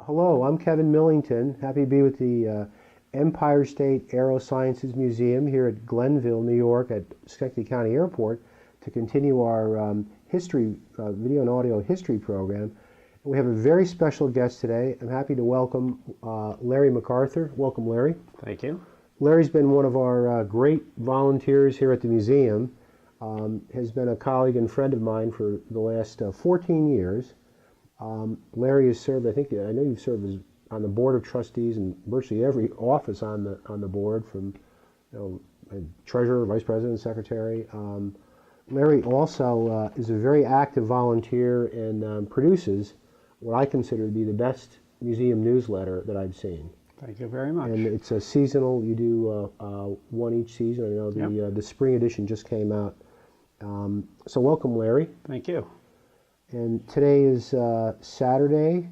Hello, I'm Kevin Millington. Happy to be with the Empire State Aerosciences Museum here at Glenville, New York at Schenectady County Airport to continue our history, video and audio history program. We have a very special guest today. I'm happy to welcome Larry McArthur. Welcome, Larry. Thank you. Larry's been one of our great volunteers here at the museum, has been a colleague and friend of mine for the last 14 years. Larry has served, I know you've served on the board of trustees and virtually every office on the board, from treasurer, vice president, secretary. Larry also is a very active volunteer and produces what I consider to be the best museum newsletter that I've seen. Thank you very much. And it's a seasonal. You do one each season. I know the spring edition just came out. So welcome, Larry. Thank you. And today is Saturday,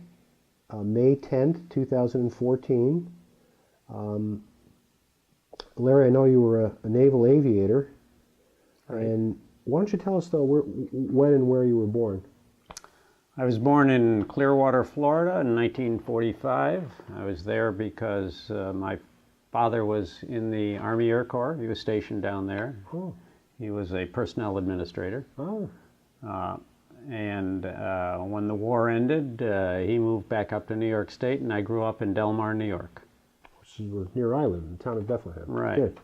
May 10th, 2014. Larry, I know you were a naval aviator. Right. And why don't you tell us, though, when and where you were born? I was born in Clearwater, Florida in 1945. I was there because my father was in the Army Air Corps. He was stationed down there. Oh. He was a personnel administrator. Oh. And when the war ended, he moved back up to New York State, and I grew up in Del Mar, New York. Which is near I live, in the town of Bethlehem. Right. Good.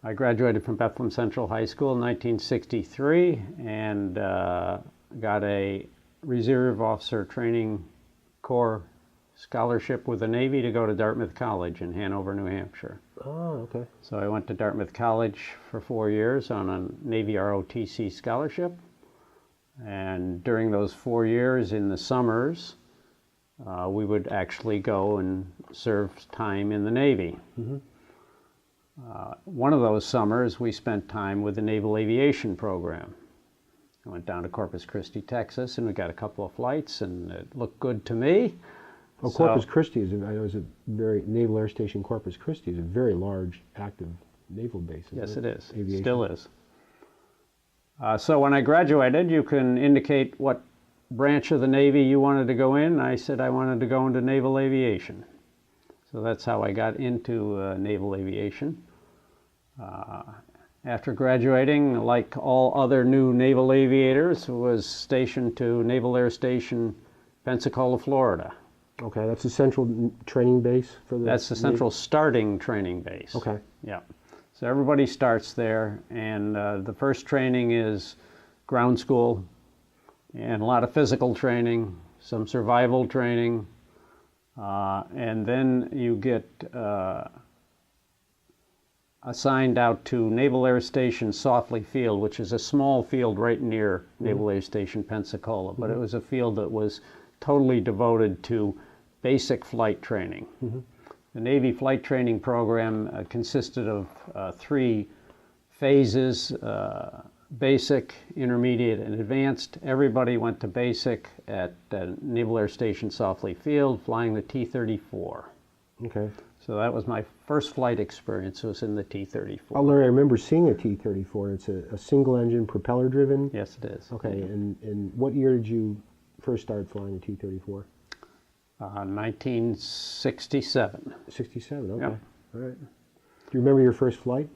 I graduated from Bethlehem Central High School in 1963 and got a Reserve Officer Training Corps scholarship with the Navy to go to Dartmouth College in Hanover, New Hampshire. Oh, okay. So I went to Dartmouth College for 4 years on a Navy ROTC scholarship. And during those 4 years in the summers, we would actually go and serve time in the Navy. Mm-hmm. One of those summers, we spent time with the Naval Aviation Program. I went down to Corpus Christi, Texas, and we got a couple of flights, and it looked good to me. Well, Corpus Christi Naval Air Station Corpus Christi is a very large, active naval base. Yes, it is. Aviation. Still is. So when I graduated, you can indicate what branch of the Navy you wanted to go in. I said I wanted to go into naval aviation. So that's how I got into naval aviation. After graduating, like all other new naval aviators, was stationed to Naval Air Station Pensacola, Florida. Okay, that's the central training base for the That's the central Navy? Starting training base. Okay. Yeah. So everybody starts there, and the first training is ground school, and a lot of physical training, some survival training, and then you get assigned out to Naval Air Station Softley Field, which is a small field right near mm-hmm. Naval Air Station Pensacola, but mm-hmm. it was a field that was totally devoted to basic flight training. Mm-hmm. The Navy flight training program consisted of 3 phases, basic, intermediate, and advanced. Everybody went to basic at Naval Air Station Softley Field, flying the T-34. Okay. So that was my first flight experience, was in the T-34. Oh, Larry, I remember seeing a T-34. It's a single-engine, propeller-driven? Yes, it is. Okay, yeah. And what year did you first start flying a T-34? 1967. 67, okay. Yep. All right. Do you remember your first flight?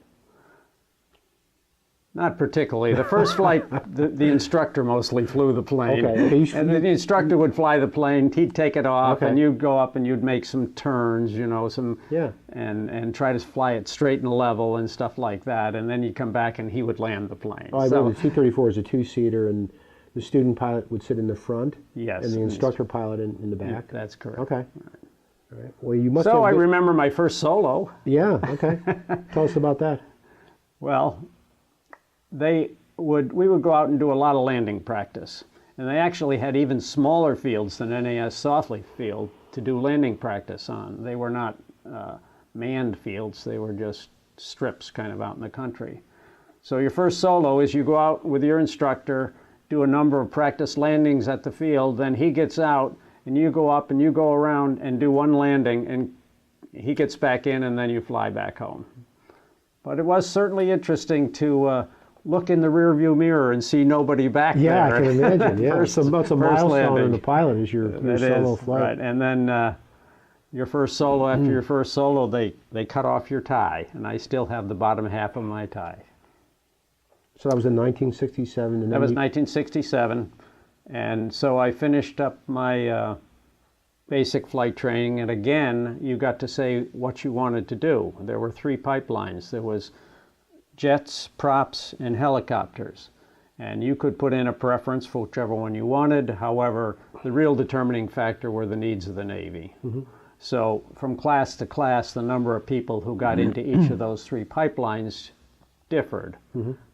Not particularly. The first flight, the instructor mostly flew the plane. Okay. And the instructor would fly the plane, he'd take it off, okay. and you'd go up and you'd make some turns, yeah. and try to fly it straight and level and stuff like that, and then you'd come back and he would land the plane. Oh, I know the T-34 is a 2-seater, and the student pilot would sit in the front, yes, and the instructor pilot in the back? That's correct. Okay. All right. Well, you must So I remember my first solo. Yeah, okay. Tell us about that. Well, we would go out and do a lot of landing practice. And they actually had even smaller fields than NAS Softley Field to do landing practice on. They were not manned fields, they were just strips kind of out in the country. So your first solo is you go out with your instructor, do a number of practice landings at the field, then he gets out and you go up and you go around and do one landing, and he gets back in, and then you fly back home. But it was certainly interesting to look in the rearview mirror and see nobody back Yeah, there. I can imagine. Yeah, First- that's a first milestone landing. in the pilot is your That solo is, flight. right. And then your first solo, after your first solo, they cut off your tie, and I still have the bottom half of my tie. So that was in 1967. And That then was you- 1967, and so I finished up my basic flight training, and again, you got to say what you wanted to do. There were three pipelines. There was jets, props, and helicopters. And you could put in a preference for whichever one you wanted. However, the real determining factor were the needs of the Navy. So from class to class, the number of people who got into each of those three pipelines differed.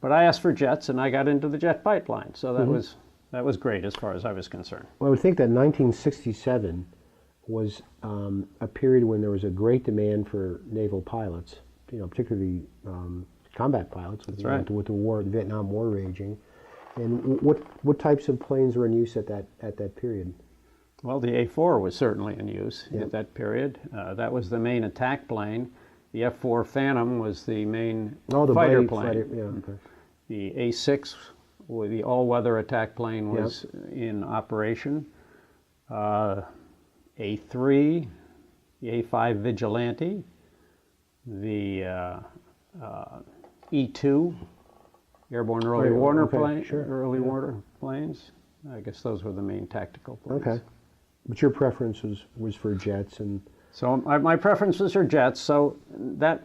But I asked for jets, and I got into the jet pipeline. So that was great as far as I was concerned. Well, I would think that 1967 was a period when there was a great demand for naval pilots, particularly combat pilots with, right. with the war, the Vietnam War raging. And what types of planes were in use at that period? Well, the A-4 was certainly in use Yep. at that period. That was the main attack plane. The F-4 Phantom was the main The fighter buddy plane. fighter, yeah. Okay. The A-6, or the all-weather attack plane, was in operation. A-3, the A-5 Vigilante, the E-2, Airborne Early Oh, Warner okay, plane, sure, early yeah. warner planes. I guess those were the main tactical planes. Okay. But your preference was for jets and So my preferences are jets, so that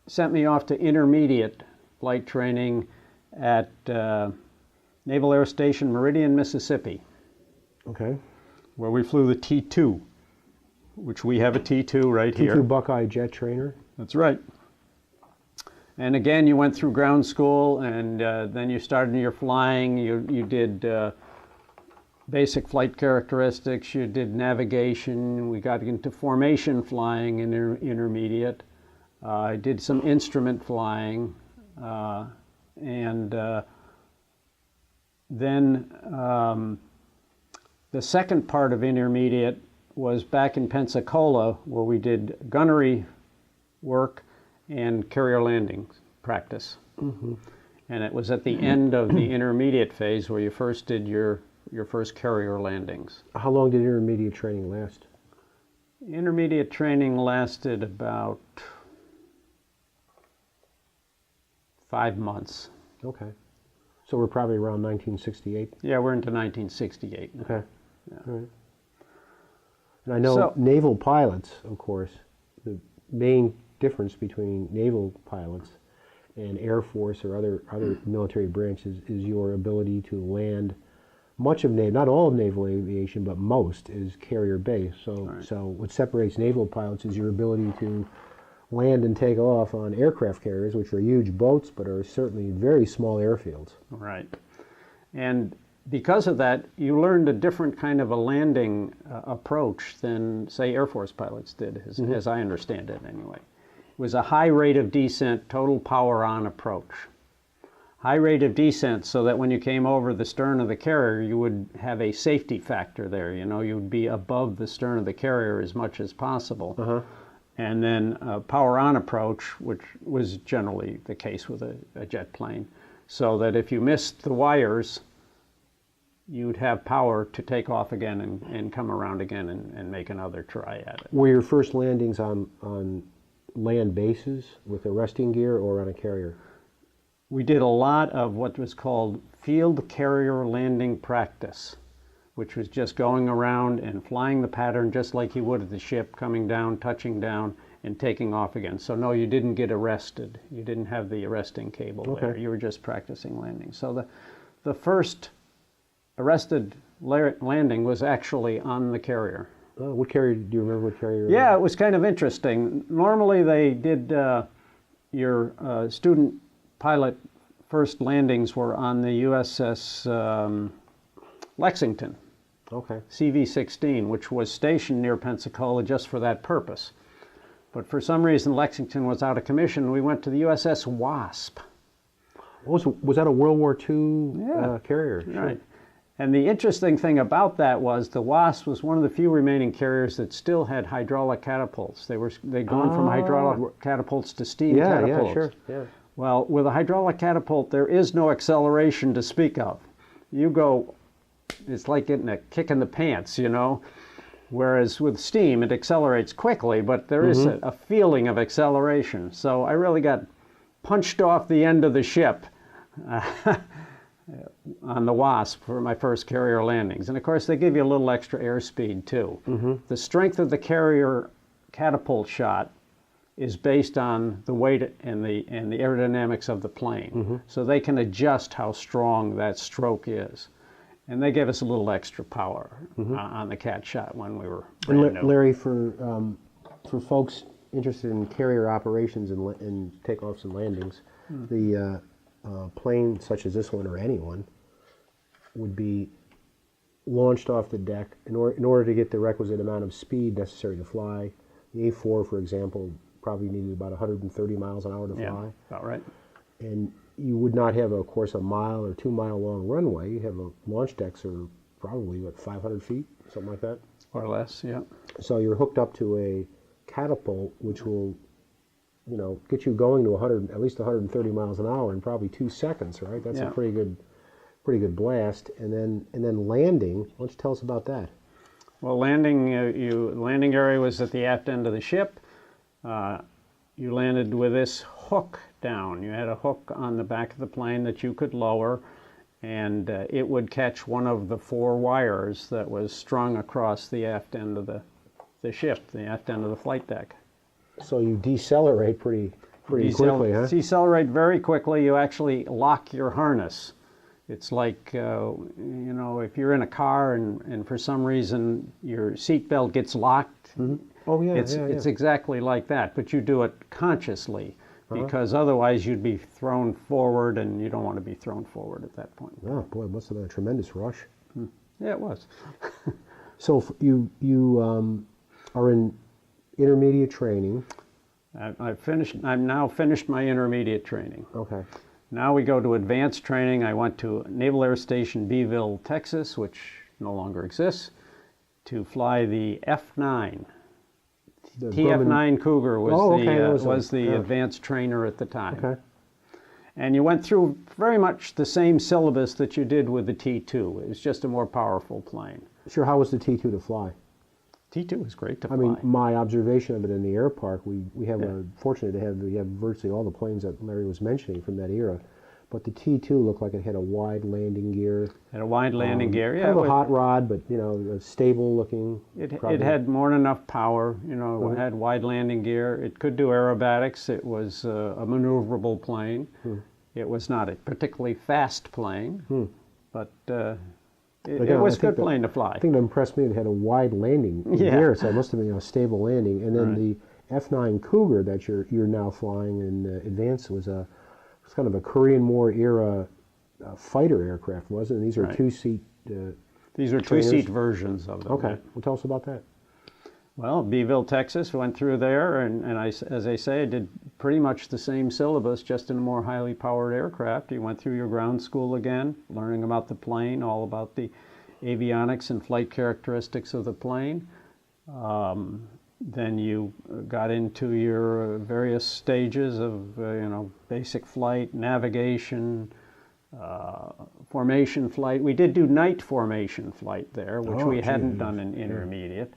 sent me off to intermediate flight training at Naval Air Station Meridian, Mississippi, okay. where we flew the T-2, which we have a T-2 right T2 here. Buckeye jet trainer. That's right. And again, you went through ground school, and then you started your flying. You did basic flight characteristics. You did navigation. We got into formation flying in intermediate. I did some instrument flying, and then the second part of intermediate was back in Pensacola, where we did gunnery work and carrier landing practice. And it was at the end of the intermediate phase where you first did your first carrier landings. How long did intermediate training last? Intermediate training lasted about 5 months. Okay. So we're probably around 1968. Yeah, we're into 1968 now. Okay. All right. And I know So- naval pilots, of course, the main difference between naval pilots and Air Force or other military branches is your ability to land. Much of not all of naval aviation, but most is carrier based. So, Right. so what separates naval pilots is your ability to land and take off on aircraft carriers, which are huge boats, but are certainly very small airfields. Right. And because of that, you learned a different kind of a landing approach than, say, Air Force pilots did, as I understand it anyway. It was a high rate of descent, total power on approach. High rate of descent so that when you came over the stern of the carrier, you would have a safety factor there. You would be above the stern of the carrier as much as possible. And then power on approach, which was generally the case with a jet plane, so that if you missed the wires, you'd have power to take off again and come around again and make another try at it. Were your first landings on land bases with arresting gear or on a carrier? We did a lot of what was called field carrier landing practice, which was just going around and flying the pattern just like you would at the ship, coming down, touching down, and taking off again. So no, you didn't get arrested. You didn't have the arresting cable there. You were just practicing landing. So the first arrested landing was actually on the carrier. What carrier, do you remember what carrier? Yeah, it was kind of interesting. Normally they did your student pilot first landings were on the USS Lexington, Okay. CV-16, which was stationed near Pensacola just for that purpose. But for some reason, Lexington was out of commission. We went to the USS Wasp. Was that a World War II carrier? Sure. Right. And the interesting thing about that was the Wasp was one of the few remaining carriers that still had hydraulic catapults. They'd gone from hydraulic catapults to steam catapults. Yeah, sure. Yeah. Well, with a hydraulic catapult, there is no acceleration to speak of. You go, it's like getting a kick in the pants, you know? Whereas with steam, it accelerates quickly, but there is a feeling of acceleration. So I really got punched off the end of the ship on the Wasp for my first carrier landings. And of course, they give you a little extra airspeed too. The strength of the carrier catapult shot is based on the weight and the aerodynamics of the plane. So they can adjust how strong that stroke is. And they gave us a little extra power on the cat shot when we were brand new. Larry, for folks interested in carrier operations and takeoffs and landings, the plane such as this one or anyone would be launched off the deck in order to get the requisite amount of speed necessary to fly. The A4, for example, probably needed about 130 miles an hour to fly. Yeah, about right. And you would not have, of course, a mile or 2 mile long runway. You have launch decks are probably, 500 feet, something like that? Or less, yeah. So you're hooked up to a catapult, which will, get you going to at least 130 miles an hour in probably 2 seconds, right? That's a pretty good blast. And then landing. Why don't you tell us about that? Well, landing area was at the aft end of the ship. You landed with this hook down. You had a hook on the back of the plane that you could lower, and it would catch one of the 4 wires that was strung across the aft end of the ship, the aft end of the flight deck. So you decelerate pretty quickly, huh? Decelerate very quickly. You actually lock your harness. It's like, if you're in a car and for some reason your seatbelt gets locked, Oh, yeah, it's exactly like that, but you do it consciously because otherwise you'd be thrown forward, and you don't want to be thrown forward at that point. Oh, boy, it must have been a tremendous rush. Yeah, it was. So you are in intermediate training. I've now finished my intermediate training. Okay. Now we go to advanced training. I went to Naval Air Station Beeville, Texas, which no longer exists, to fly the F9. TF9 Cougar was the advanced trainer at the time. Okay. And you went through very much the same syllabus that you did with the T2. It was just a more powerful plane. Sure, how was the T2 to fly? T2 was great to fly. I mean, my observation of it in the air park, we have fortunate to have virtually all the planes that Larry was mentioning from that era. But the T2 looked like it had a wide landing gear. Had a wide landing gear, yeah. Kind of a hot rod, but stable looking. It had more than enough power. It had wide landing gear. It could do aerobatics. It was a maneuverable plane. It was not a particularly fast plane, but it was a good plane to fly. I think that impressed me. It had a wide landing gear, so it must have been a stable landing. And then the F9 Cougar that you're now flying in advance was kind of a Korean War era fighter aircraft, wasn't it? And these are two-seat These are two-seat versions of them. Okay. Well, tell us about that. Well, Beeville, Texas, went through there, and as I say, I did pretty much the same syllabus, just in a more highly powered aircraft. You went through your ground school again, learning about the plane, all about the avionics and flight characteristics of the plane. Then you got into your various stages of, basic flight, navigation, formation flight. We did do night formation flight there, which we hadn't done in intermediate.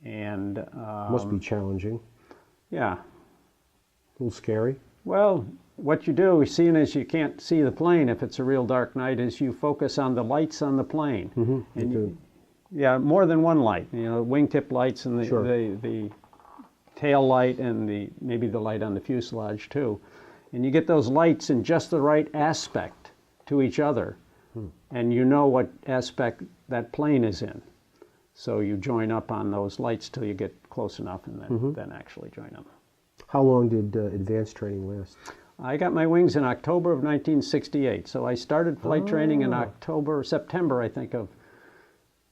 And must be challenging. Yeah. A little scary. Well, what you do, seeing as you can't see the plane if it's a real dark night, is you focus on the lights on the plane. And more than one light. Wingtip lights and the tail light and maybe the light on the fuselage too. And you get those lights in just the right aspect to each other, and you know what aspect that plane is in. So you join up on those lights till you get close enough, and then actually join up. How long did advanced training last? I got my wings in October of 1968. So I started flight training in September, I think, of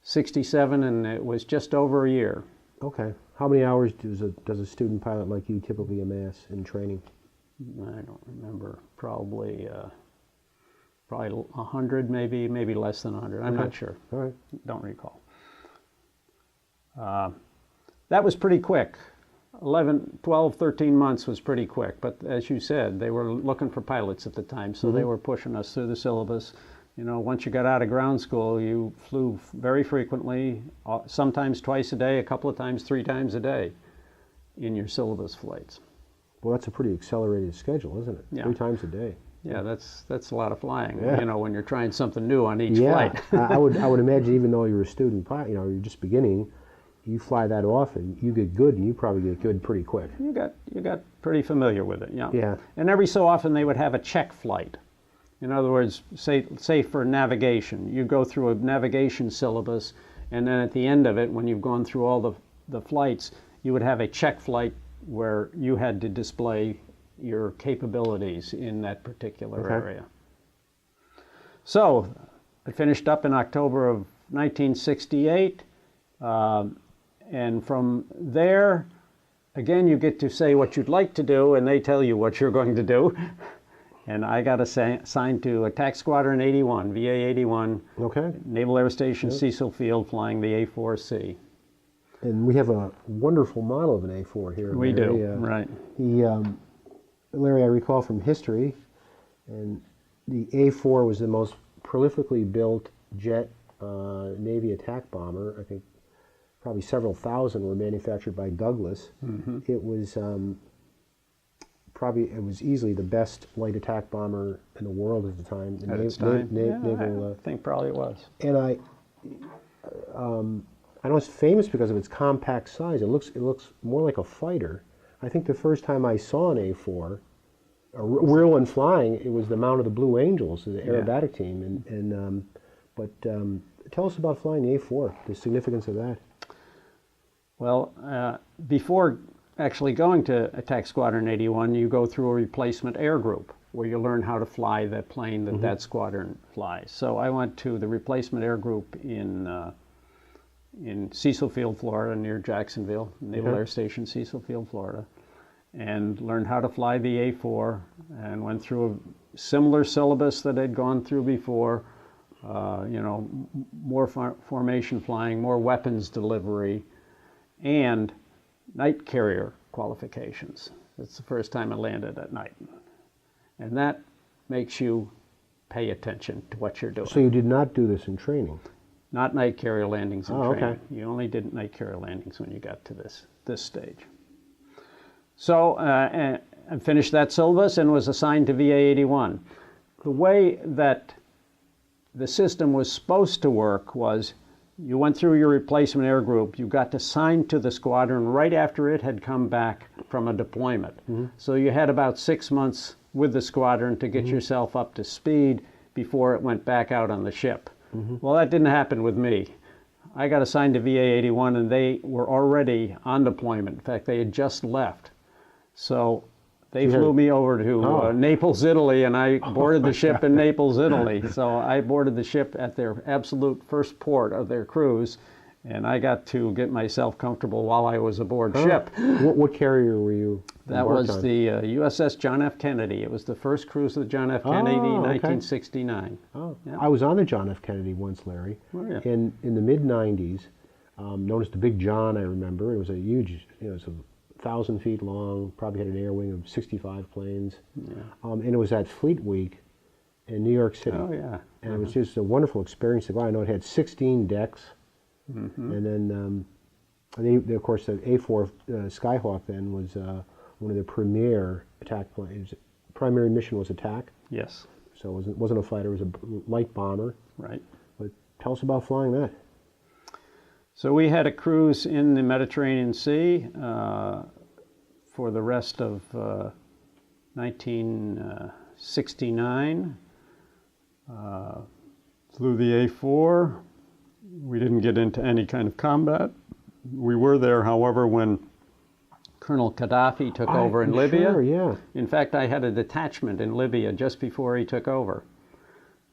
67, and it was just over a year. Okay. How many hours does a student pilot like you typically amass in training? I don't remember. Probably 100, maybe less than 100. I'm not sure. All right. Don't recall. That was pretty quick. 11, 12, 13 months was pretty quick, but as you said, they were looking for pilots at the time, so they were pushing us through the syllabus. You know, once you got out of ground school, you flew very frequently, sometimes twice a day, a couple of times, 3 times a day in your syllabus flights. Well, that's a pretty accelerated schedule, isn't it? Yeah. 3 times a day. Yeah, that's a lot of flying, Yeah. you know, when you're trying something new on each Yeah, flight. I would imagine even though you're a student pilot, you know, you're just beginning, you fly that often, you get good, and you probably get good pretty quick. You got pretty familiar with it, yeah. Yeah. And every so often they would have a check flight. In other words, say for navigation, you go through a navigation syllabus, and then at the end of it, when you've gone through all the flights, you would have a check flight where you had to display your capabilities in that particular area. So I finished up in October of 1968. And from there, again, you get to say what you'd like to do, and they tell you what you're going to do. And I got assigned to Attack Squadron 81, VA 81, Okay. Naval Air Station Cecil Field, flying the A4C. And we have a wonderful model of an A4 here. We Larry. do, right. Larry, I recall from history, and the A4 was the most prolifically built jet Navy attack bomber. I think probably several thousand were manufactured by Douglas. It was it was easily the best light attack bomber in the world at the time. At its time, naval, I think probably it was. and I know it's famous because of its compact size. It looks more like a fighter. I think the first time I saw an A4, a real one flying, it was the Mount of the Blue Angels, the aerobatic team. But tell us about flying the A4, the significance of that. Well, before actually going to Attack Squadron 81, you go through a replacement air group where you learn how to fly the plane that squadron flies. So I went to the replacement air group in Cecil Field, Florida, near Jacksonville, Naval Air Station, Cecil Field, Florida, and learned how to fly the A4 and went through a similar syllabus that I'd gone through before. You know, more formation flying, more weapons delivery, and night carrier qualifications. It's the first time I landed at night. And that makes you pay attention to what you're doing. So you did not do this in training? Not night carrier landings in training. Okay. You only did night carrier landings when you got to this stage. So I finished that syllabus and was assigned to VA 81. The way that the system was supposed to work was you went through your replacement air group, you got assigned to the squadron right after it had come back from a deployment. So you had about 6 months with the squadron to get yourself up to speed before it went back out on the ship. Well, that didn't happen with me. I got assigned to VA 81 and they were already on deployment. In fact, they had just left. So they flew me over to Naples, Italy, and I boarded the ship in Naples, Italy. So I boarded the ship at their absolute first port of their cruise, and I got to get myself comfortable while I was aboard ship. What carrier were you That was on? the USS John F. Kennedy. It was the first cruise of the John F. Kennedy, 1969. Oh, Yeah. I was on the John F. Kennedy once, Larry. Oh, yeah. In the mid-90s, known as the Big John, I remember. It was a huge, it was 1,000 feet long, probably had an air wing of 65 planes. Yeah. And it was at Fleet Week in New York City. Oh, yeah. And it was just a wonderful experience to go. I know it had 16 decks. And then, of course, the A4 Skyhawk then was one of the premier attack planes. Primary mission was attack. Yes. So it wasn't a fighter, it was a light bomber. Right. But tell us about flying that. So we had a cruise in the Mediterranean Sea for the rest of 1969. Flew the A4. We didn't get into any kind of combat. We were there, however, when Colonel Gaddafi took over in Libya. Sure, yeah. In fact, I had a detachment in Libya just before he took over.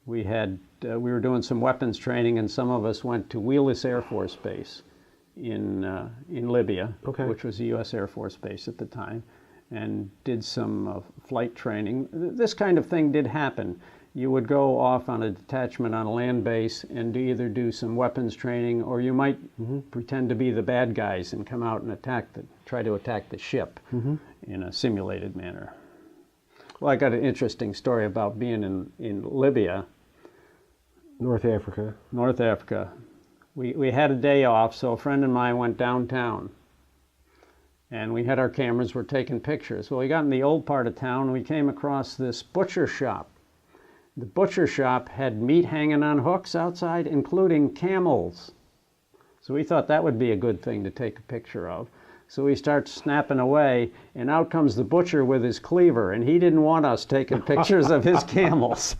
We were doing some weapons training, and some of us went to Wheelus Air Force Base in Libya, which was a U.S. Air Force base at the time, and did some flight training. This kind of thing did happen. you would go off on a detachment on a land base and either do some weapons training, or you might pretend to be the bad guys and come out and try to attack the ship in a simulated manner. Well, I got an interesting story about being in Libya, North Africa. North Africa. We had a day off, so a friend and I went downtown. And we had our cameras, we're taking pictures. Well, we got in the old part of town, and we came across this butcher shop. The butcher shop had meat hanging on hooks outside, including camels. So we thought that would be a good thing to take a picture of. So we start snapping away, and out comes the butcher with his cleaver, and he didn't want us taking pictures of his camels.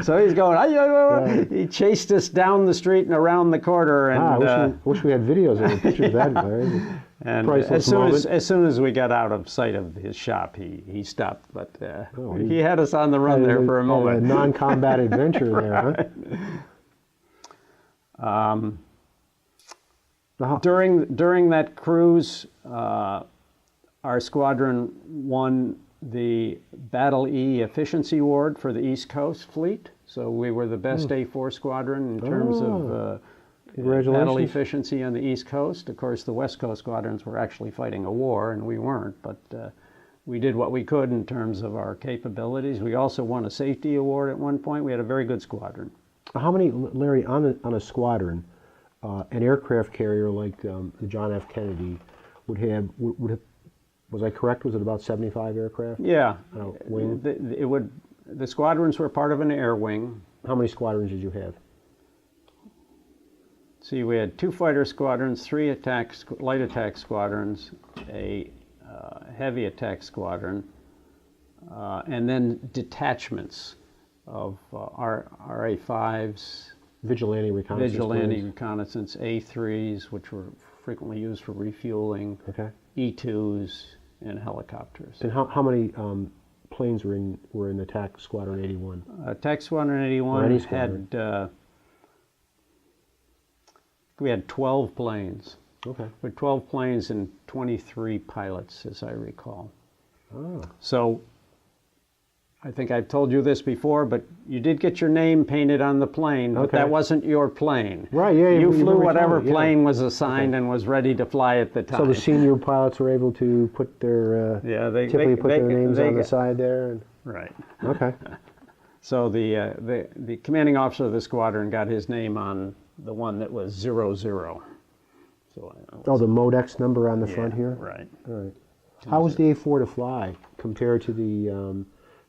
So he's going, he chased us down the street and around the corner. And wish we had videos of the pictures of that, Larry. And as soon as we got out of sight of his shop, he stopped. But he had us on the run there for a moment. A non-combat adventure there, huh? During that cruise, our squadron won the Battle E Efficiency Award for the East Coast Fleet. So we were the best A4 squadron in terms of battle efficiency on the East Coast. Of course, the West Coast squadrons were actually fighting a war, and we weren't. But we did what we could in terms of our capabilities. We also won a safety award at one point. We had a very good squadron. How many, Larry, on a squadron? An aircraft carrier like the John F. Kennedy would have, was I correct? Was it about 75 aircraft? Yeah. Wing? The squadrons were part of an air wing. How many squadrons did you have? See, we had 2 fighter squadrons, 3 light attack squadrons, a heavy attack squadron, and then detachments of RA-5s, Vigilante reconnaissance, A3s, which were frequently used for refueling, E2s, and helicopters. And how many planes were in Attack Squadron 81? Attack Squadron 81 had we had 12 planes. Okay. With 12 planes and 23 pilots, as I recall. Oh. So I think I've told you this before, but you did get your name painted on the plane, but that wasn't your plane. Right, yeah. You flew whatever plane was assigned and was ready to fly at the time. So the senior pilots were able to put their, typically put their names on the side there? Right. Okay. So the commanding officer of the squadron got his name on the one that was 00. So the Modex number on the front here? Right. All right. How was the A4 to fly compared to the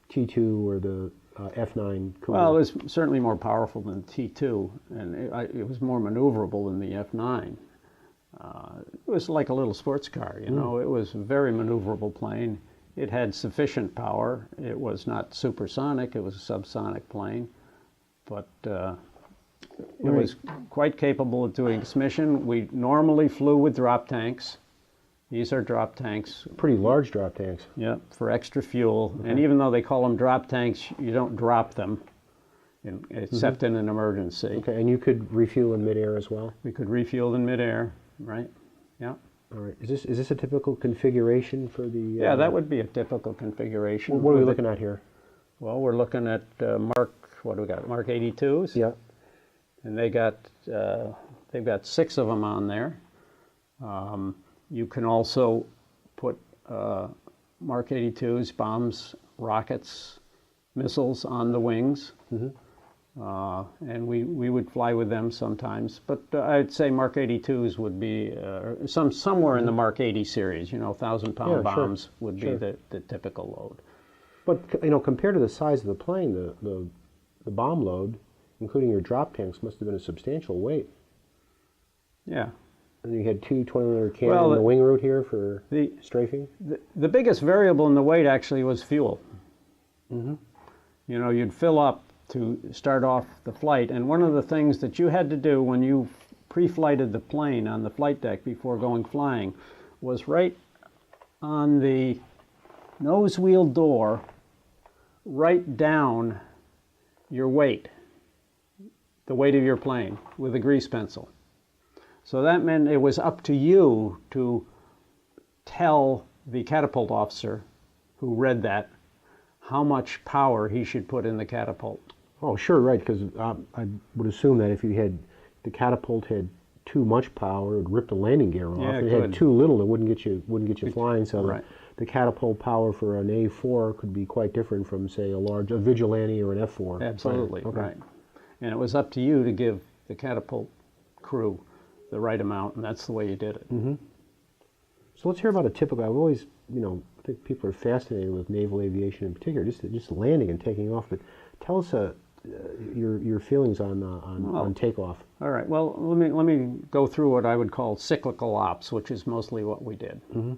T2 or the F9 Cougar? Well, it was certainly more powerful than the T2, and it was more maneuverable than the F9. It was like a little sports car, you know. It was a very maneuverable plane. It had sufficient power. It was not supersonic. It was a subsonic plane, but it was quite capable of doing its mission. We normally flew with drop tanks. These are drop tanks. Pretty large drop tanks. Yeah, for extra fuel. And even though they call them drop tanks, you don't drop them except in an emergency. Okay, and you could refuel in midair as well? We could refuel in midair, right? Yeah. All right. Is this a typical configuration for the... Yeah, that would be a typical configuration. What are we looking at here? Well, we're looking at what do we got? Mark 82s? Yeah. And they've got 6 of them on there. You can also put Mark 82s, bombs, rockets, missiles on the wings. And we would fly with them sometimes. But I'd say Mark 82s would be somewhere in the Mark 80 series. You know, 1,000-pound bombs would be the typical load. But, you know, compared to the size of the plane, the bomb load, including your drop tanks, must have been a substantial weight. Yeah. And you had 2 20-millimeter cannons on the wing root here for strafing? The biggest variable in the weight actually was fuel. You know, you'd fill up to start off the flight, and one of the things that you had to do when you pre-flighted the plane on the flight deck before going flying was right on the nose wheel door, write down your weight, the weight of your plane, with a grease pencil. So that meant it was up to you to tell the catapult officer who read that how much power he should put in the catapult. Oh, sure, right, because I would assume that if the catapult had too much power, it would rip the landing gear off. Yeah, If it it had could. too little, it wouldn't get you flying. So Right. the catapult power for an A4 could be quite different from, say, a Vigilante or an F4. Absolutely, Okay. right. And it was up to you to give the catapult crew the right amount, and that's the way you did it. Mm-hmm. So let's hear about a typical. I've always, I think people are fascinated with naval aviation in particular, just landing and taking off. But tell us your feelings on takeoff. All right. Well, let me go through what I would call cyclical ops, which is mostly what we did. Mm-hmm.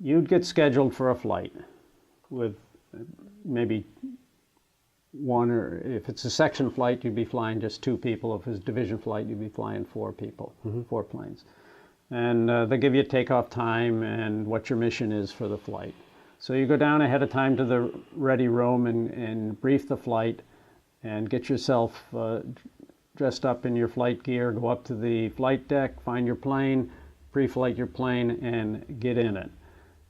You'd get scheduled for a flight with maybe one, or if it's a section flight, you'd be flying just 2 people. If it's a division flight, you'd be flying 4 people, 4 planes. And they give you takeoff time and what your mission is for the flight. So you go down ahead of time to the ready room and brief the flight and get yourself dressed up in your flight gear, go up to the flight deck, find your plane, pre-flight your plane, and get in it.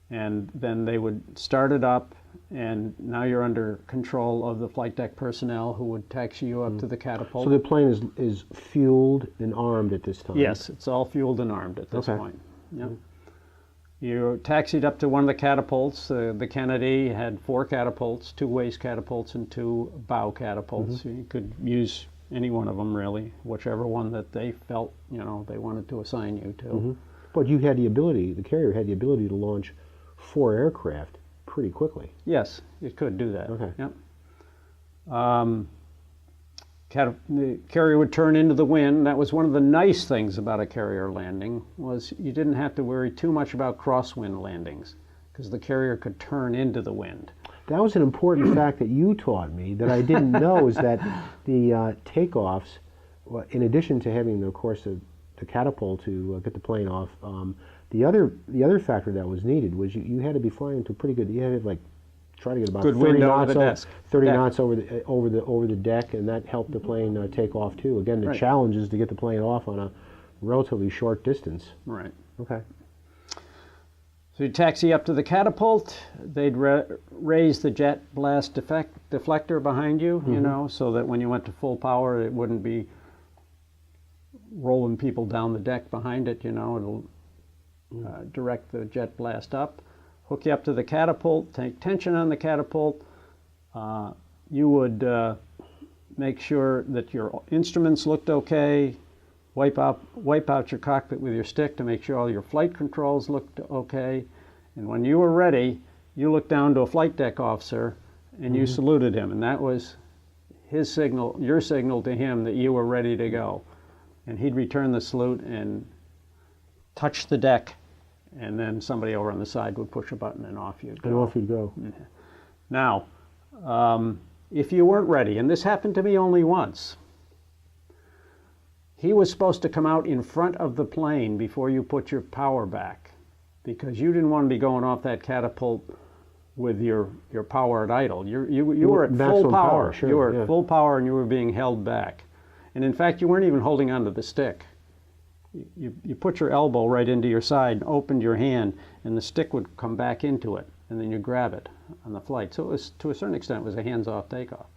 And then they would start it up, and now you're under control of the flight deck personnel who would taxi you up to the catapult. So the plane is fueled and armed at this time? Yes, it's all fueled and armed at this Okay. point. Yep. You're taxied up to one of the catapults. The Kennedy had 4 catapults, 2 waist catapults and 2 bow catapults. You could use any one of them, really, whichever one that they felt they wanted to assign you to. But you had the ability, the carrier had the ability to launch 4 aircraft pretty quickly. Yes, it could do that. Okay. Yep. The carrier would turn into the wind. That was one of the nice things about a carrier landing, was you didn't have to worry too much about crosswind landings because the carrier could turn into the wind. That was an important fact that you taught me that I didn't know, is that the takeoffs, in addition to having, of course, the catapult to get the plane off, the other factor that was needed was you had to be flying to pretty good. You had to try to get about Good 30 wind over knots, the desk. 30 Deck. knots over the deck, and that helped the plane take off too. Again, the Right. challenge is to get the plane off on a relatively short distance. Right. Okay. So you taxi up to the catapult. They'd raise the jet blast deflector behind you, so that when you went to full power, it wouldn't be rolling people down the deck behind it. It'll direct the jet blast up. Hook you up to the catapult, take tension on the catapult. You would make sure that your instruments looked okay, wipe out your cockpit with your stick to make sure all your flight controls looked okay. And when you were ready, you looked down to a flight deck officer and you saluted him. And that was his signal, your signal to him that you were ready to go. And he'd return the salute and touch the deck. And then somebody over on the side would push a button and off you'd go. And off you'd go. Now, if you weren't ready, and this happened to me only once, he was supposed to come out in front of the plane before you put your power back, because you didn't want to be going off that catapult with your power at idle. You were at full Maximum power. power, sure, You were yeah. at full power and you were being held back. And in fact, you weren't even holding onto the stick. You put your elbow right into your side and opened your hand, and the stick would come back into it, and then you grab it on the flight. So it was, to a certain extent, it was a hands-off takeoff.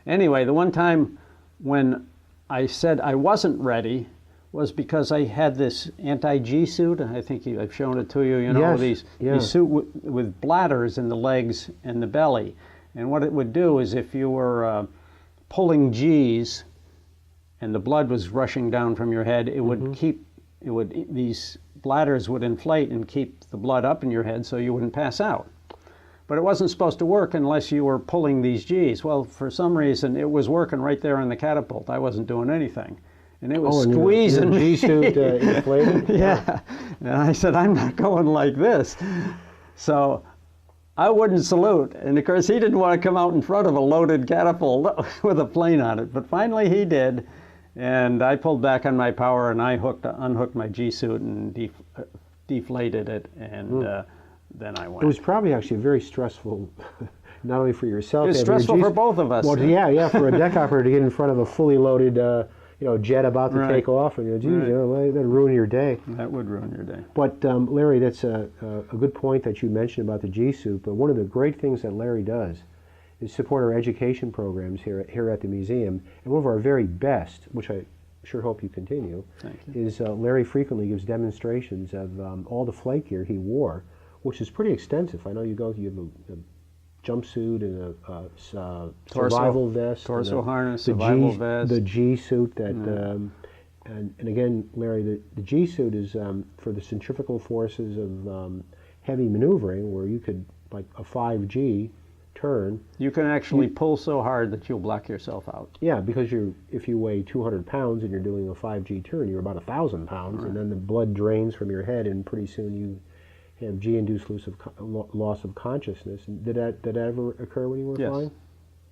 Anyway, the one time when I said I wasn't ready was because I had this anti-G suit. I think I've shown it to you. Yes, these yeah. suit with bladders in the legs and the belly. And what it would do is, if you were pulling G's and the blood was rushing down from your head, it would these bladders would inflate and keep the blood up in your head so you wouldn't pass out. But it wasn't supposed to work unless you were pulling these G's. Well, for some reason, it was working right there on the catapult. I wasn't doing anything. And it was squeezing your me. G-suit inflated? Yeah. And I said, I'm not going like this. So I wouldn't salute. And of course, he didn't want to come out in front of a loaded catapult with a plane on it. But finally he did. And I pulled back on my power, and I unhooked my G-suit and deflated it. And then I went. It was probably actually very stressful, not only for yourself. It was stressful for both of us. Well, yeah, for a deck operator to get in front of a fully loaded jet about to Right. take off, and geez, Right. that'd ruin your day. That would ruin your day. But Larry, that's a good point that you mentioned about the G Suit. But one of the great things that Larry does is support our education programs here at the museum. And one of our very best, which I sure hope you continue, Thank you. is Larry frequently gives demonstrations of all the flight gear he wore, which is pretty extensive. I know you have a jumpsuit and a survival vest, torso and harness, the survival G, vest. the G suit that. And again, Larry, the G suit is for the centrifugal forces of heavy maneuvering, where you could, like a 5G turn. You can actually pull so hard that you'll black yourself out. Yeah, because if you weigh 200 pounds and you're doing a 5G turn, you're about 1,000 pounds, and then the blood drains from your head, and pretty soon you have G-induced loss of consciousness. Did that ever occur when you were Yes. flying?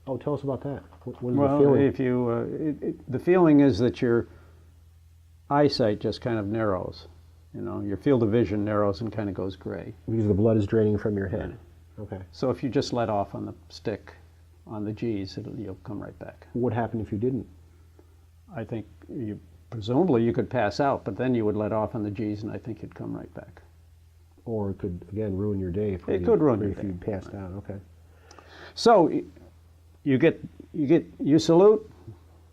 Oh, tell us about that. What is Well, the feeling? if you, the feeling is that your eyesight just kind of narrows. Your field of vision narrows and kind of goes gray. Because the blood is draining from your head. Okay. So if you just let off on the stick, on the G's, you'll come right back. What happened if you didn't? I think presumably you could pass out, but then you would let off on the G's, and I think you'd come right back. Or it could, again, ruin your day. It could ruin your if you day. passed out. Okay. So you salute.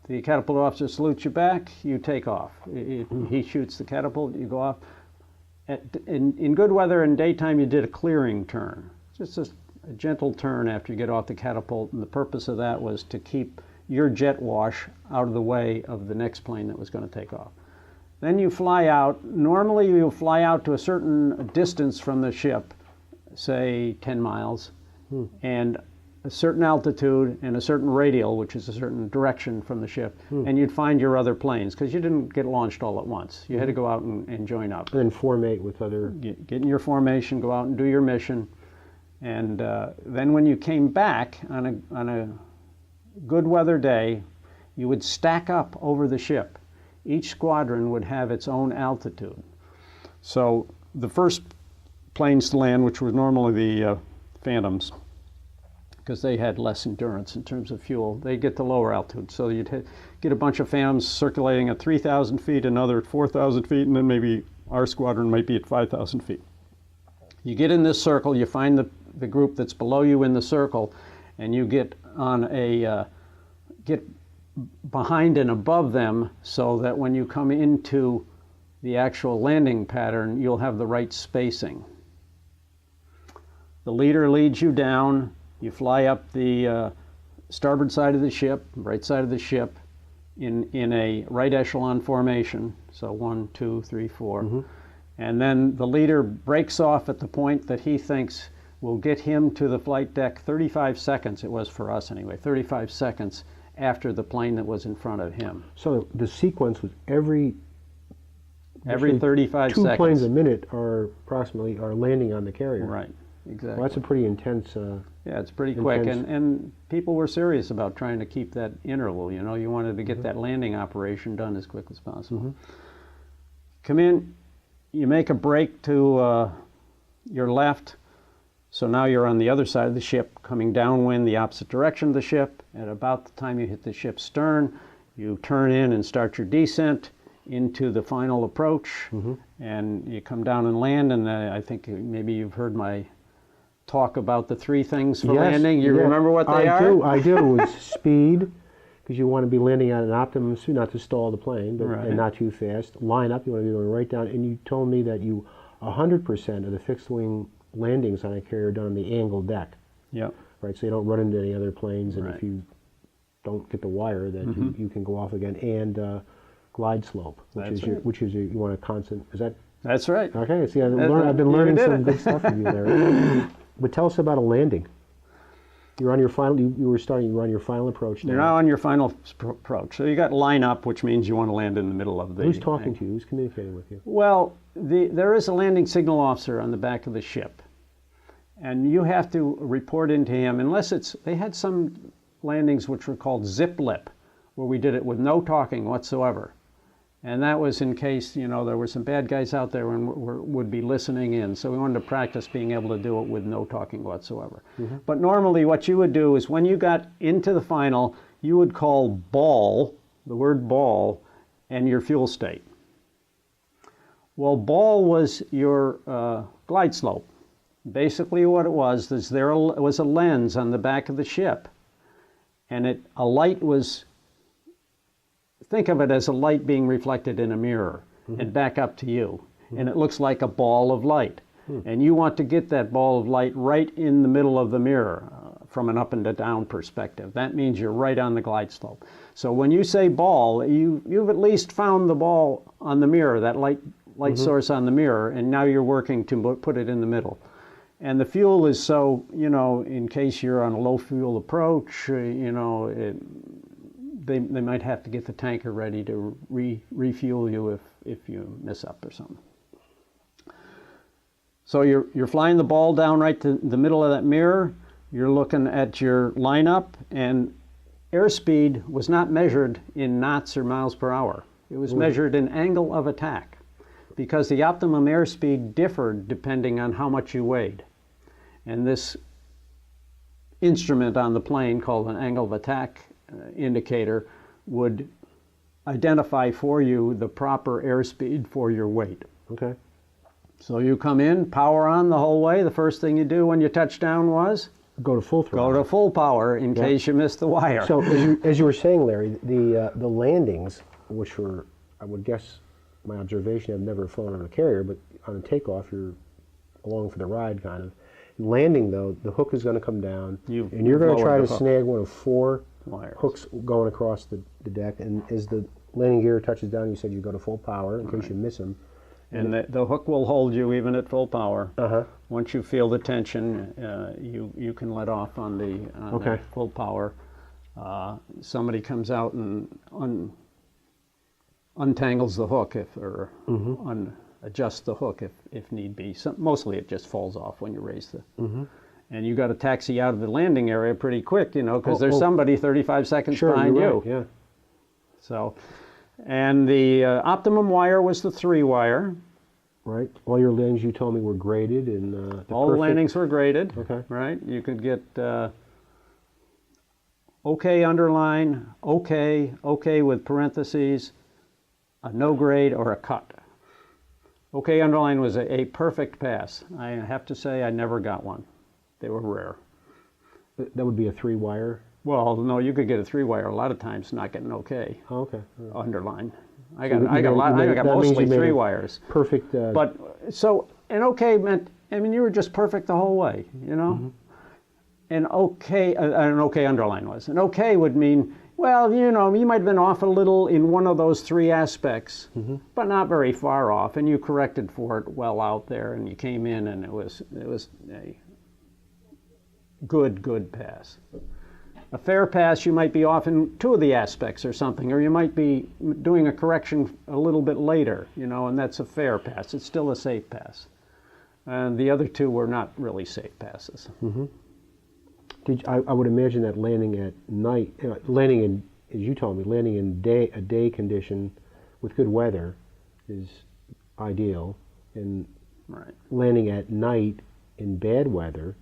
The catapult officer salutes you back. You take off. He shoots the catapult. You go off. In good weather and daytime, you did a clearing turn, just a gentle turn after you get off the catapult. And the purpose of that was to keep your jet wash out of the way of the next plane that was going to take off. Then you fly out. Normally, you'll fly out to a certain distance from the ship, say 10 miles, and a certain altitude and a certain radial, which is a certain direction from the ship, and you'd find your other planes, because you didn't get launched all at once. You had to go out and join up. And then formate with other... Get in your formation, go out and do your mission, and then when you came back on a good weather day, you would stack up over the ship. Each squadron would have its own altitude. So the first planes to land, which were normally the Phantoms, because they had less endurance in terms of fuel, they get the lower altitude. So you'd get a bunch of Phantoms circulating at 3,000 feet, another at 4,000 feet, and then maybe our squadron might be at 5,000 feet. You get in this circle, you find the group that's below you in the circle, and you get on get behind and above them, so that when you come into the actual landing pattern, you'll have the right spacing. The leader leads you down. You fly up the starboard side of the ship, right side of the ship, in a right echelon formation. So 1, 2, 3, 4. And then the leader breaks off at the point that he thinks will get him to the flight deck 35 seconds, it was for us anyway, 35 seconds after the plane that was in front of him. So the sequence was every 35 two seconds. planes a minute are landing on the carrier. Right, exactly. Well, that's a pretty intense... Yeah, it's pretty quick, intense. and people were serious about trying to keep that interval. You wanted to get that landing operation done as quick as possible. Come in, you make a break to your left, so now you're on the other side of the ship, coming downwind the opposite direction of the ship. At about the time you hit the ship's stern, you turn in and start your descent into the final approach, and you come down and land, and I think maybe you've heard my talk about the 3 things for landing. You remember what they are? I do. It was speed, because you want to be landing at an optimum speed, not to stall the plane, but and not too fast. Line up, you want to be going right down. And you told me that 100% of the fixed wing landings on a carrier are done on the angled deck. Yep. Right, so you don't run into any other planes, and Right. if you don't get the wire, that you can go off again. And glide slope, which is you want a constant. Is that? That's right. Okay. See, I've been learning some good stuff from you there. But tell us about a landing. You're on your final. You were on your final approach now. You're now on your final approach. So you got line up, which means you want to land in the middle of the... Who's talking to you? Who's communicating with you? Well, there is a landing signal officer on the back of the ship, and you have to report into him, unless they had some landings which were called zip lip, where we did it with no talking whatsoever. And that was in case, there were some bad guys out there and would be listening in. So we wanted to practice being able to do it with no talking whatsoever. But normally what you would do is when you got into the final, you would call ball, the word ball, and your fuel state. Well, ball was your glide slope. Basically what it was is there was a lens on the back of the ship, and a light was, think of it as a light being reflected in a mirror and back up to you. And it looks like a ball of light. And you want to get that ball of light right in the middle of the mirror from an up and a down perspective. That means you're right on the glide slope. So when you say ball, you've at least found the ball on the mirror, that light source on the mirror, and now you're working to put it in the middle. And the fuel is so, you know, in case you're on a low fuel approach, you know, they might have to get the tanker ready to refuel you if you mess up or something. So you're flying the ball down right to the middle of that mirror. You're looking at your lineup, and airspeed was not measured in knots or miles per hour. It was measured in angle of attack, because the optimum airspeed differed depending on how much you weighed. And this instrument on the plane, called an angle of attack indicator, would identify for you the proper airspeed for your weight. Okay. So you come in, power on the whole way. The first thing you do when you touch down was? Go to full throttle. Go to full power in case you missed the wire. So as you were saying, Larry, the landings, which were, I would guess, my observation, I've never flown on a carrier, but on a takeoff, you're along for the ride, kind of. Landing, though, the hook is going to come down, and you're going to try to snag one of 4 wires. hooks going across the deck, and as the landing gear touches down, you said you go to full power in case you miss them. And the hook will hold you even at full power. Uh-huh. Once you feel the tension, you can let off on the full power. Somebody comes out and untangles the hook or adjusts the hook if need be. Mostly it just falls off when you raise the... And you got to taxi out of the landing area pretty quick, you know, because there's somebody 35 seconds behind you. Right, yeah. So, and the optimum wire was the 3-wire. Right. All your landings, you told me, were graded, and all the landings were graded. Okay. Right. You could get OK underline, OK with parentheses, a no grade, or a cut. OK underline was a perfect pass. I have to say I never got one. They were rare. That would be a 3-wire? Well, no, you could get a 3-wire a lot of times not getting OK. Oh, okay. Underline. I got mostly 3 wires. Perfect. But so an OK meant, I mean, you were just perfect the whole way, you know. An OK underline was. An OK would mean, well, you know, you might have been off a little in one of those 3 aspects, but not very far off, and you corrected for it well out there, and you came in, and it was a good pass. A fair pass, you might be off in 2 of the aspects or something, or you might be doing a correction a little bit later, you know, and that's a fair pass. It's still a safe pass. And the other 2 were not really safe passes. I would imagine that landing at night, landing in, as you told me, landing in a day condition with good weather is ideal, and landing at night in bad weather,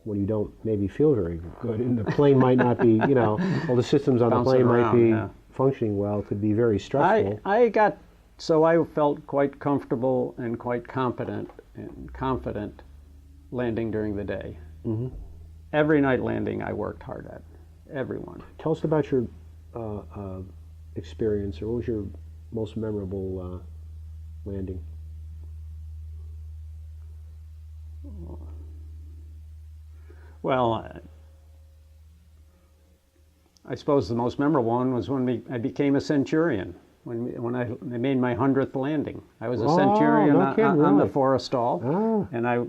when you don't maybe feel very good, and the plane might not be, you know, all the systems on the plane might be functioning well, could be very stressful. I felt quite comfortable and quite competent and confident landing during the day. Every night landing I worked hard at, every one. Tell us about your experience, or what was your most memorable landing? Well, I suppose the most memorable one was when I became a centurion, when I made my 100th landing. I was a centurion on the Forrestal, and I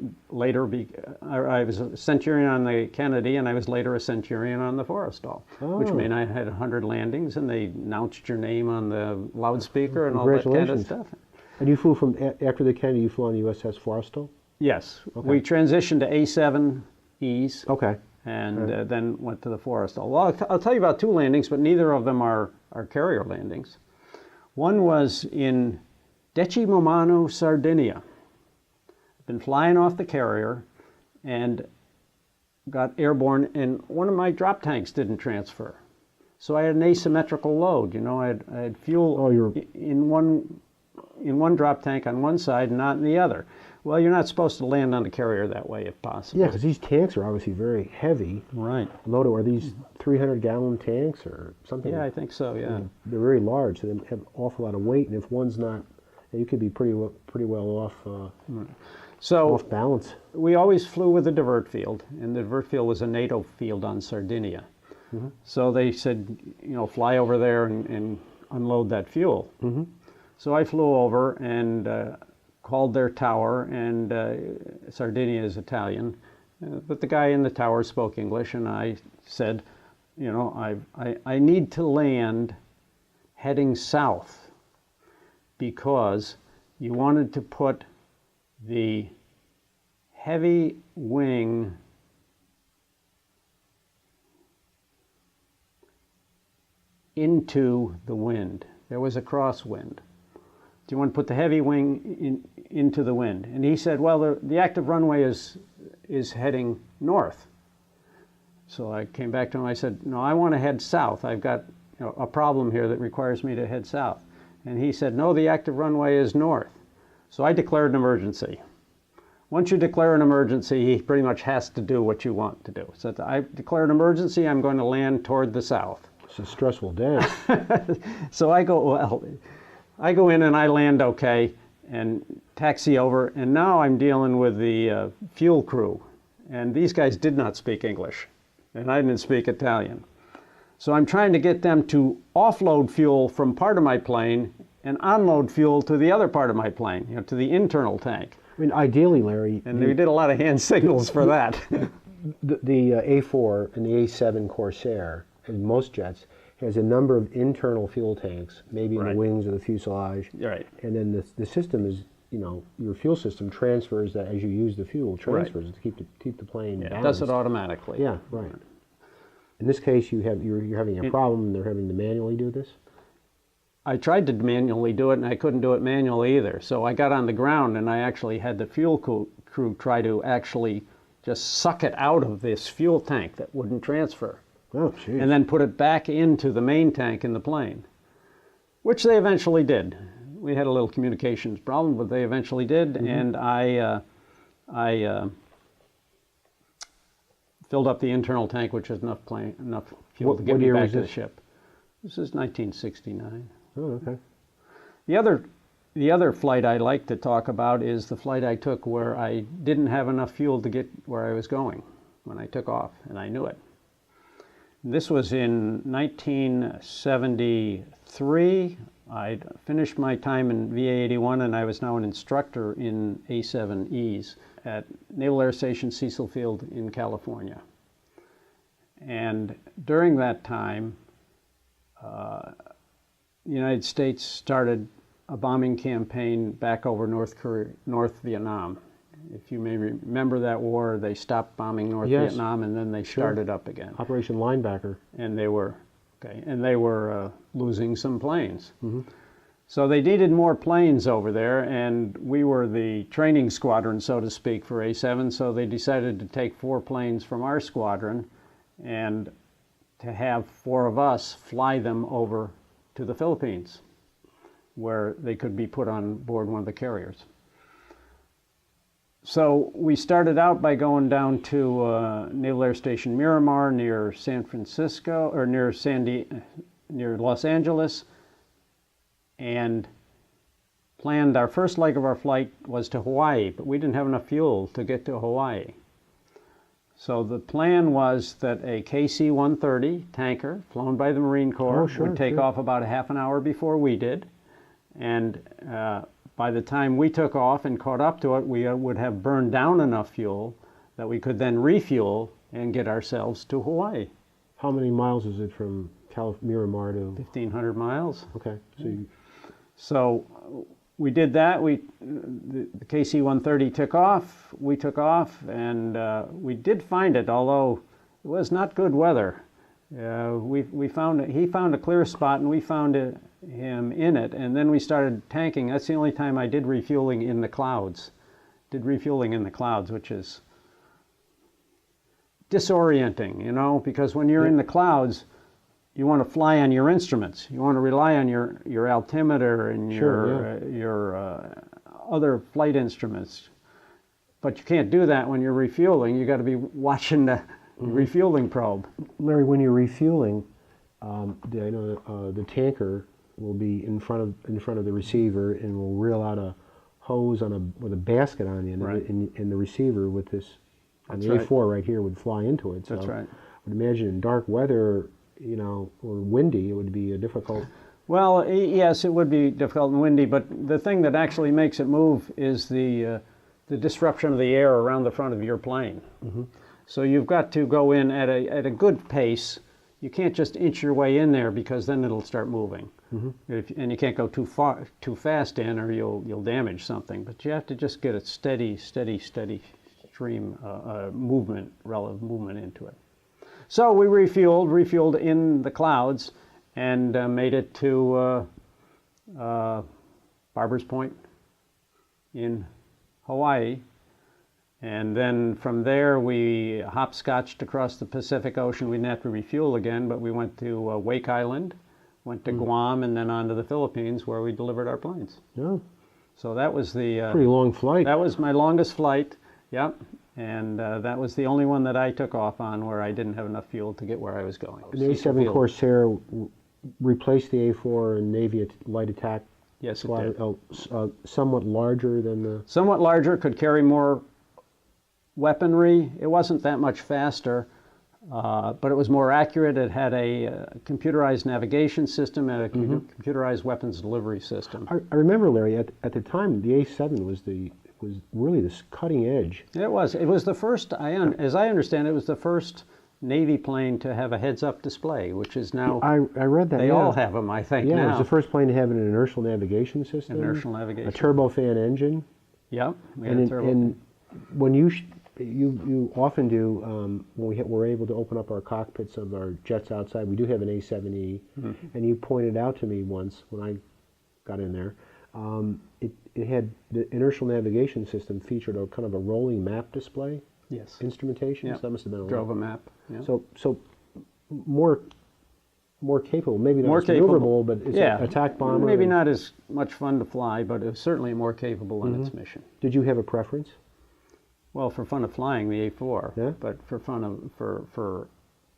was a centurion on the Kennedy, and I was later a centurion on the Forrestal, which meant I had 100 landings, and they announced your name on the loudspeaker and all that kind of stuff. And you flew after the Kennedy, you flew on the USS Forrestal? Yes. Okay. We transitioned to A7Es. Okay. And then went to the Forrestal. Well, I'll tell you about 2 landings, but neither of them are carrier landings. One was in Decimomanu, Sardinia. I'd been flying off the carrier and got airborne, and one of my drop tanks didn't transfer. So I had an asymmetrical load. I had fuel in one drop tank on one side and not in the other. Well, you're not supposed to land on the carrier that way if possible. Yeah, because these tanks are obviously very heavy. Right. Loaded. Are these 300-gallon tanks or something? Yeah, I think so, yeah. They're very large, so they have an awful lot of weight, and if one's not, you could be pretty well off, off balance. We always flew with a divert field, and the divert field was a NATO field on Sardinia. Mm-hmm. So they said, fly over there and unload that fuel. Mm-hmm. So I flew over and called their tower, and Sardinia is Italian, but the guy in the tower spoke English, and I said, I need to land heading south because you wanted to put the heavy wing into the wind. There was a crosswind. Do you want to put the heavy wing into the wind? And he said, well, the active runway is heading north. So I came back to him. I said, no, I want to head south. I've got a problem here that requires me to head south. And he said, no, the active runway is north. So I declared an emergency. Once you declare an emergency, he pretty much has to do what you want to do. So I declare an emergency, I'm going to land toward the south. It's a stressful day. So I go in and I land okay and taxi over, and now I'm dealing with the fuel crew. And these guys did not speak English, and I didn't speak Italian. So I'm trying to get them to offload fuel from part of my plane and unload fuel to the other part of my plane, to the internal tank. I mean, ideally, Larry... And we did a lot of hand signals for that. The A4 and the A7 Corsair, and most jets, has a number of internal fuel tanks, maybe in the wings or the fuselage. Right. And then the system is, your fuel system transfers that as you use the fuel, transfers it to keep the plane balanced. It does it automatically. Yeah, right. In this case, you're having a problem, and they're having to manually do this? I tried to manually do it, and I couldn't do it manually either. So I got on the ground, and I actually had the fuel crew try to actually just suck it out of this fuel tank that wouldn't transfer. Oh, geez. And then put it back into the main tank in the plane, which they eventually did. We had a little communications problem, but they eventually did, and I filled up the internal tank, which is enough fuel to get me back to the ship. This is 1969. Oh, okay. The other flight I like to talk about is the flight I took where I didn't have enough fuel to get where I was going when I took off, and I knew it. This was in 1973. I'd finished my time in VA-81, and I was now an instructor in A7Es at Naval Air Station Cecil Field in California. And during that time, the United States started a bombing campaign back over North Vietnam. If you may remember that war, they stopped bombing North Vietnam, and then they started up again. Operation Linebacker. And they were losing some planes. So they needed more planes over there, and we were the training squadron, so to speak, for A7. So they decided to take 4 planes from our squadron and to have 4 of us fly them over to the Philippines, where they could be put on board one of the carriers. So we started out by going down to Naval Air Station Miramar near San Francisco, or near Los Angeles, and planned our first leg of our flight was to Hawaii, but we didn't have enough fuel to get to Hawaii. So the plan was that a KC-130 tanker, flown by the Marine Corps, would take off about a half an hour before we did, and by the time we took off and caught up to it, we would have burned down enough fuel that we could then refuel and get ourselves to Hawaii. How many miles is it from Miramar to? 1,500 miles. Okay. So we did that. The KC-130 took off. We took off, and we did find it, although it was not good weather. He found a clear spot, and we found him in it, and then we started tanking. That's the only time I did refueling in the clouds. Which is disorienting, because when you're in the clouds, you want to fly on your instruments. You want to rely on your altimeter and your other flight instruments. But you can't do that when you're refueling. You got to be watching the refueling probe. Larry, when you're refueling, I know the tanker will be in front of the receiver and will reel out a hose with a basket on the end, Right. and the receiver with this on That's the right. A4 right here would fly into it. So That's right. I would imagine in dark weather, or windy, it would be difficult. Well, yes, it would be difficult and windy, but the thing that actually makes it move is the disruption of the air around the front of your plane. So you've got to go in at a good pace. You can't just inch your way in there because then it'll start moving. And you can't go too fast in, or you'll damage something. But you have to just get a steady stream relative movement into it. So we refueled in the clouds, and made it to Barbers Point in Hawaii. And then from there we hopscotched across the Pacific Ocean. We didn't have to refuel again, but we went to Wake Island, went to Guam, and then on to the Philippines, where we delivered our planes. Yeah, So that was the pretty long flight. that was my longest flight. Yep. And that was the only one that I took off on where I didn't have enough fuel to get where I was going. The A7 Corsair replaced the A4 and Navy light attack Yes, it squadron. did. Somewhat larger than the. Somewhat larger, could carry more weaponry. It wasn't that much faster, but it was more accurate. It had a computerized navigation system and a computerized weapons delivery system. I remember, Larry, at the time, the A7 was really this cutting edge. It was. It was the first, as I understand it, was the first Navy plane to have a heads-up display, which is now. I read that. They yeah. all have them, I think. Yeah, now. it was the first plane to have an inertial navigation system. Inertial navigation. A turbofan engine. Yep. We had And, turbo. and when you often do, when we're able to open up our cockpits of our jets outside, we do have an A7E, and you pointed out to me once when I got in there, it had the inertial navigation system featured a kind of a rolling map display. Yes. Instrumentation. Yep. So that must have been a Drove lot. a map. Yeah. So more capable. Maybe not More as capable, maneuverable, but it's yeah. an attack bomber. Maybe and- not as much fun to fly, but it was certainly more capable in its mission. Did you have a preference? Well, for fun of flying, the A4. Yeah. But for fun of for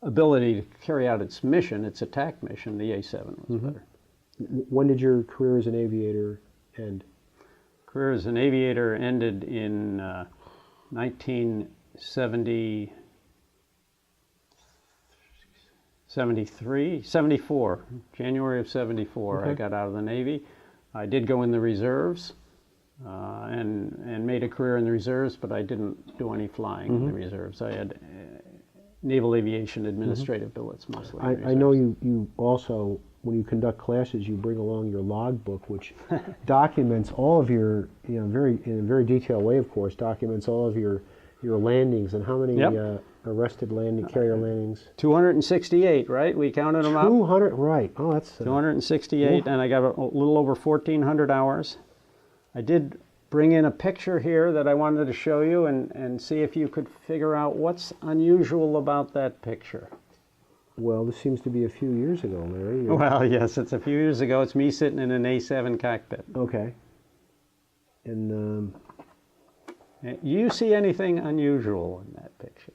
ability to carry out its mission, its attack mission, the A7 was better. When did your career as an aviator end? Career as an aviator ended in 74, January of 74. Okay. I got out of the Navy. I did go in the reserves and made a career in the reserves, but I didn't do any flying in the reserves. I had naval aviation administrative billets mostly. in the I know reserves. you also, when you conduct classes, you bring along your logbook, which documents all of your, in a very detailed way, of course, documents all of your landings and how many Yep. arrested carrier landings. 268, right? We counted them up. 200, right? Oh, that's 268, and I got a little over 1,400 hours. I did bring in a picture here that I wanted to show you and see if you could figure out what's unusual about that picture. well. This seems to be a few years ago, Larry. Well, yes, it's a few years ago. It's me sitting in an A7 cockpit. Okay. And You see anything unusual in that picture?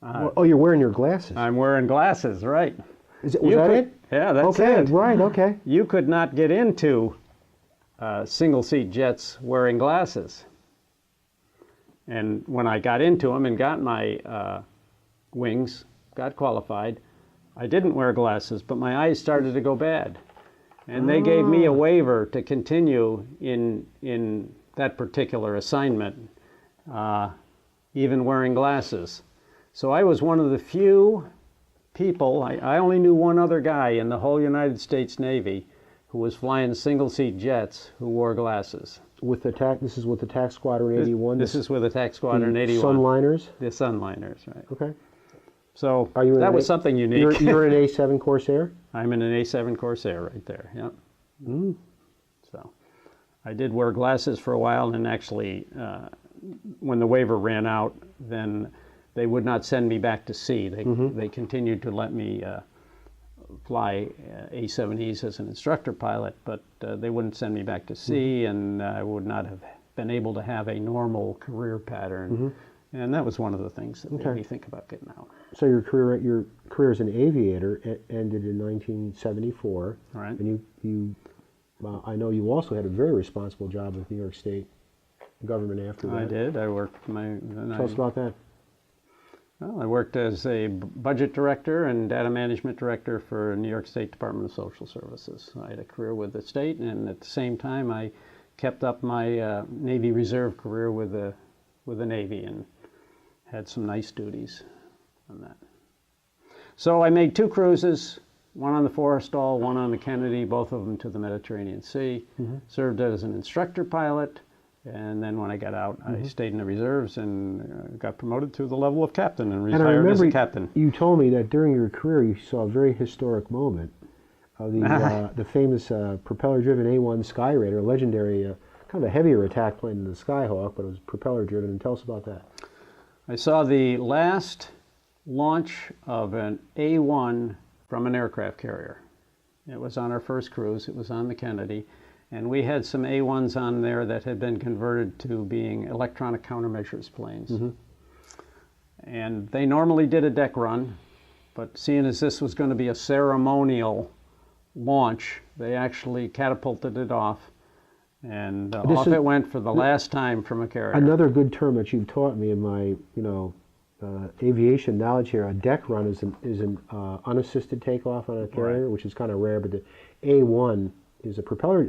oh, you're wearing your glasses. I'm wearing glasses, right? Was that You could- it? Yeah, that's Okay, it. right. Okay. You could not get into single-seat jets wearing glasses. And when I got into them and got my wings, got qualified, I didn't wear glasses, but my eyes started to go bad. And they gave me a waiver to continue in that particular assignment, even wearing glasses. So I was one of the few people, I only knew one other guy in the whole United States Navy who was flying single-seat jets who wore glasses. With this is with Attack Squadron 81. This is with Attack Squadron the 81. Sunliners. The Sunliners, right. Okay. So Are you in that an was A- something unique. You're an A7 Corsair. I'm in an A7 Corsair right there, yep. So I did wear glasses for a while, and actually when the waiver ran out, then they would not send me back to sea. They continued to let me fly A-7Es as an instructor pilot, but they wouldn't send me back to sea, and I would not have been able to have a normal career pattern. And that was one of the things that made me think about getting out. So your career as an aviator ended in 1974, Right. and you I know you also had a very responsible job with New York State government after that. I did. I worked Tell us about that. Well, I worked as a budget director and data management director for New York State Department of Social Services. I had a career with the state, and at the same time, I kept up my Navy Reserve career with the Navy and had some nice duties on that. So I made 2 cruises, one on the Forrestal, one on the Kennedy, both of them to the Mediterranean Sea. Served as an instructor pilot. And then when I got out, I stayed in the reserves and got promoted to the level of captain and retired as a captain. You told me that during your career you saw a very historic moment of the famous propeller-driven A-1 Skyraider, a legendary, kind of a heavier attack plane than the Skyhawk, but it was propeller-driven. And tell us about that. I saw the last launch of an A-1 from an aircraft carrier. It was on our first cruise. It was on the Kennedy. And we had some A-1s on there that had been converted to being electronic countermeasures planes. And they normally did a deck run, but seeing as this was going to be a ceremonial launch, they actually catapulted it off, and off it went for the last time from a carrier. Another good term that you've taught me in my, aviation knowledge here, a deck run is an unassisted takeoff on a carrier, which is kind of rare, but the A-1 is a propeller.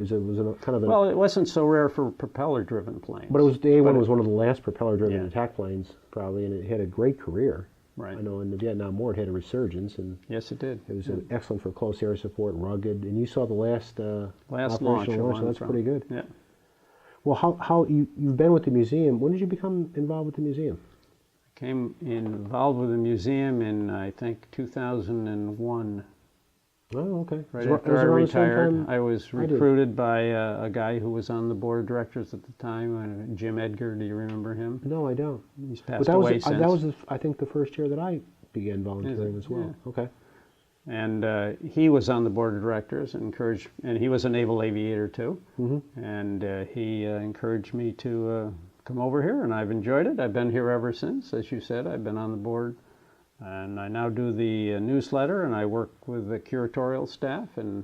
Well, it wasn't so rare for propeller-driven planes. But the A-1 was one of the last propeller-driven attack planes, probably, and it had a great career. Right. I know in the Vietnam War it had a resurgence, and yes, it did. it was excellent for close air support, rugged. And you saw the last launch. So that's pretty good. Yeah. Well, how you've been with the museum? When did you become involved with the museum? I came involved with the museum in, I think, 2001. Oh, okay. Right after I retired, I was recruited by a guy who was on the board of directors at the time, Jim Edgar. Do you remember him? No, I don't. He's passed away since. That was, I think, the first year that I began volunteering as well. Yeah. Okay. And he was on the board of directors and he was a naval aviator too. And he encouraged me to come over here, and I've enjoyed it. I've been here ever since. As you said, I've been on the board. And I now do the newsletter, and I work with the curatorial staff and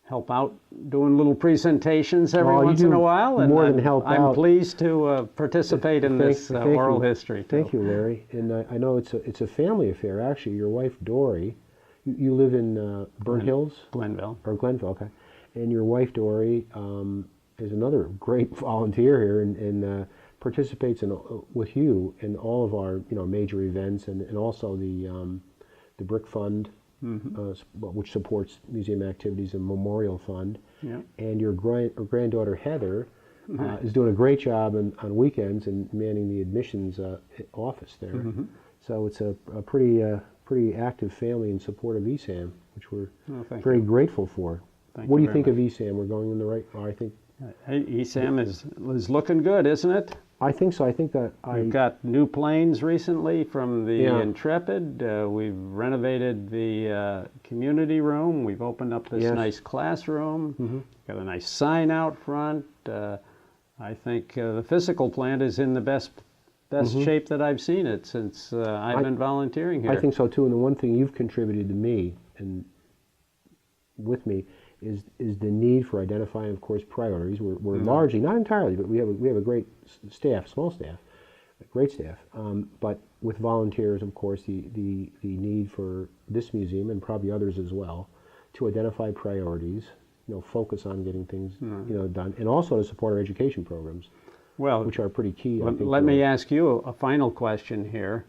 help out doing little presentations every once in a while. And more than help out. I'm pleased to participate in this oral history. Thank you, Larry. And I know it's a family affair, actually. Your wife, Dory, you live in Burnt Hills? Glenville. Or Glenville, okay. And your wife, Dory, is another great volunteer here and participates with you in all of our major events and also the Brick Fund, which supports museum activities, and Memorial Fund. Yeah. And your granddaughter Heather is doing a great job on weekends and manning the admissions office there. So it's a pretty active family in support of ESAM, which we're very grateful for. What do you think of ESAM? We're going in the right. I think ESAM is looking good, isn't it? I think so. I think that we've got new planes recently from the Intrepid. We've renovated the community room. We've opened up this nice classroom. Got a nice sign out front. I think the physical plant is in the best shape that I've seen it since I've been volunteering here. I think so too. And the one thing you've contributed to me and with me is the need for identifying, of course, priorities. We're largely, not entirely, but we have a great staff, small staff, a great staff. But with volunteers, of course, the need for this museum and probably others as well to identify priorities, focus on getting things done, and also to support our education programs, which are pretty key. Let me ask you a final question here.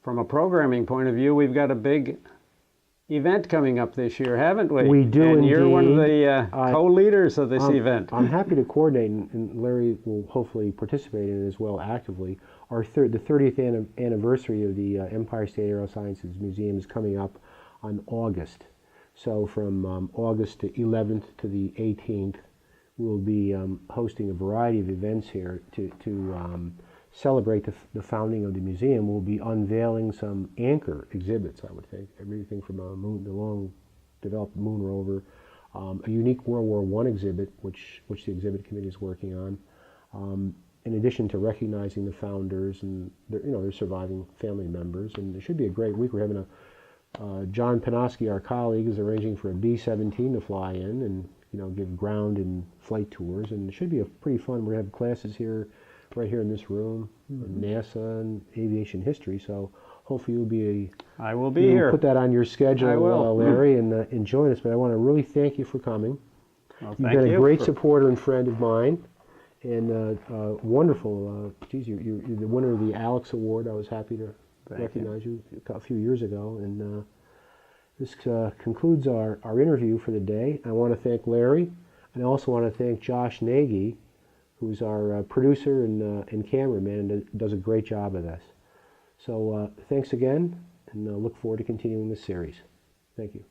From a programming point of view, we've got a big event coming up this year, haven't we? We do, and indeed. You're one of the co-leaders of this event. I'm happy to coordinate, and Larry will hopefully participate in it as well actively. The 30th anniversary of the Empire State Aerosciences Museum is coming up on August. So from August to 11th to the 18th, we'll be hosting a variety of events here to celebrate the founding of the museum, we'll be unveiling some anchor exhibits, I would think. Everything from the long-developed moon rover, a unique World War I exhibit, which the exhibit committee is working on, in addition to recognizing the founders and their surviving family members. And it should be a great week. We're having John Panoski, our colleague, is arranging for a B-17 to fly in and give ground and flight tours, and it should be a pretty fun. We're going to have classes here, right here in this room, NASA and aviation history. So hopefully I will be here. Put that on your schedule, I will. Larry, and join us. But I want to really thank you for coming. Well, You've been a great supporter and friend of mine, and wonderful. You're the winner of the Alex Award. I was happy to recognize you a few years ago, and this concludes our interview for the day. I want to thank Larry, and I also want to thank Josh Nagy, who's our producer and cameraman, and does a great job of this. So thanks again, and look forward to continuing this series. Thank you.